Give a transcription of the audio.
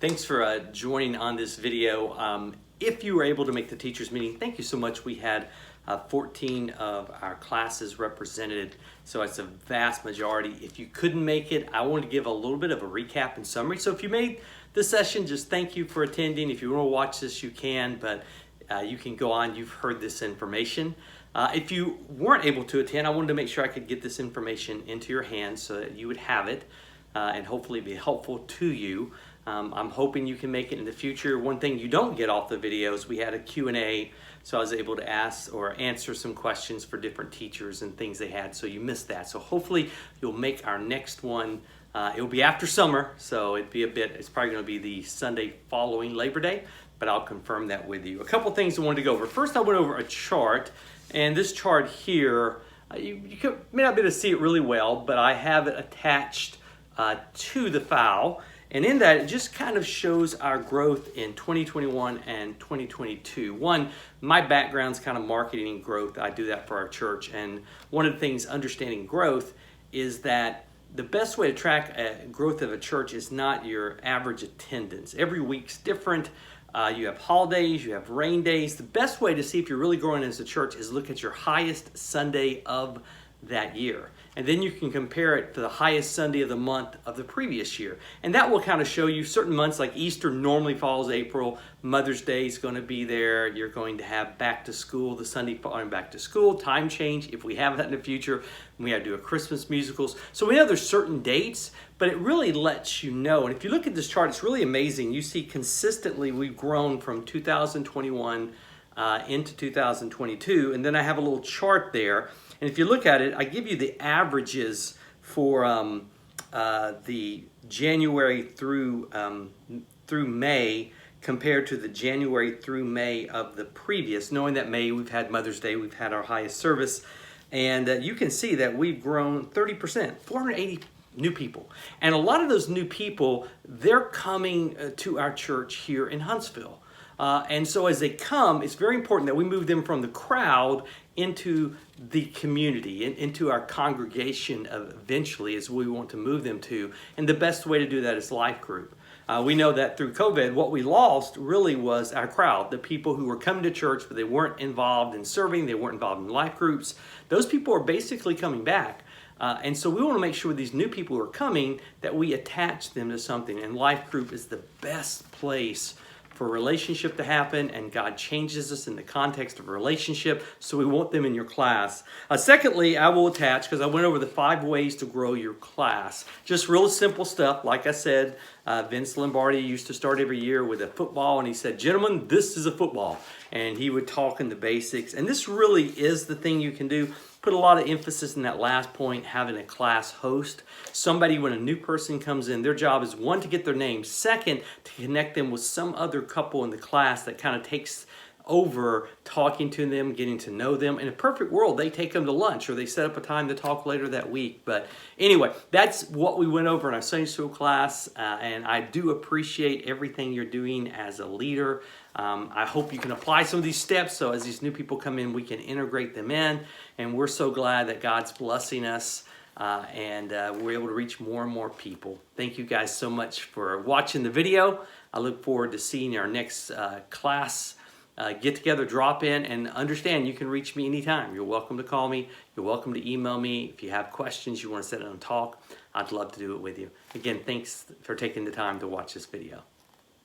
Thanks for joining on this video. If you were able to make the teachers meeting, thank you so much. We had 14 of our classes represented, so it's a vast majority. If you couldn't make it, I wanted to give a little bit of a recap and summary. So if you made the session, just thank you for attending. If you want to watch this, you can, but you can go on. You've heard this information. If you weren't able to attend, I wanted to make sure I could get this information into your hands so that you would have it and hopefully be helpful to you. I'm hoping you can make it in the future. One thing you don't get off the videos, we had a Q&A, so I was able to ask or answer some questions for different teachers and things they had, so you missed that. So hopefully you'll make our next one. It'll be after summer, so it's probably going to be the Sunday following Labor Day, but I'll confirm that with you. A couple things I wanted to go over. First, I went over a chart, and this chart here, you may not be able to see it really well, but I have it attached to the file. And in that, it just kind of shows our growth in 2021 and 2022. One, my background's kind of marketing and growth. I do that for our church. And one of the things understanding growth is that the best way to track growth of a church is not your average attendance. Every week's different. You have holidays, you have rain days. The best way to see if you're really growing as a church is look at your highest Sunday of that year. And then you can compare it to the highest Sunday of the month of the previous year. And that will kind of show you certain months, like Easter normally falls April, Mother's Day is going to be there, you're going to have back to school, the Sunday following back to school, time change, if we have that in the future, we have to do a Christmas musicals. So we know there's certain dates, but it really lets you know. And if you look at this chart, it's really amazing. You see consistently we've grown from 2021 into 2022, and then I have a little chart there. And if you look at it, I give you the averages for the January through May compared to the January through May of the previous, knowing that May we've had Mother's Day, we've had our highest service, and you can see that we've grown 30%, 480 new people. And a lot of those new people, they're coming to our church here in Huntsville. And so as they come, it's very important that we move them from the crowd into the community, into our congregation eventually is we want to move them to. And the best way to do that is life group. We know that through COVID, what we lost really was our crowd, the people who were coming to church, but they weren't involved in serving, they weren't involved in life groups. Those people are basically coming back. And so we want to make sure with these new people who are coming that we attach them to something. And life group is the best place for a relationship to happen, and God changes us in the context of a relationship, so we want them in your class. Secondly, I will attach, because I went over the 5 ways to grow your class. Just real simple stuff. Like I said, Vince Lombardi used to start every year with a football, and he said, "Gentlemen, this is a football." And he would talk in the basics. And this really is the thing you can do. Put a lot of emphasis in that last point, having a class host. Somebody, when a new person comes in, their job is, 1, to get their name. 2nd, to connect them with some other couple in the class that kind of takes over talking to them, getting to know them. In a perfect world, they take them to lunch or they set up a time to talk later that week. But anyway, that's what we went over in our Sunday school class, and I do appreciate everything you're doing as a leader. I hope you can apply some of these steps so as these new people come in, we can integrate them in. And we're so glad that God's blessing us and we're able to reach more and more people. Thank you guys so much for watching the video. I look forward to seeing our next class get together, drop in, and understand you can reach me anytime. You're welcome to call me. You're welcome to email me. If you have questions, you want to sit down and talk, I'd love to do it with you. Again, thanks for taking the time to watch this video.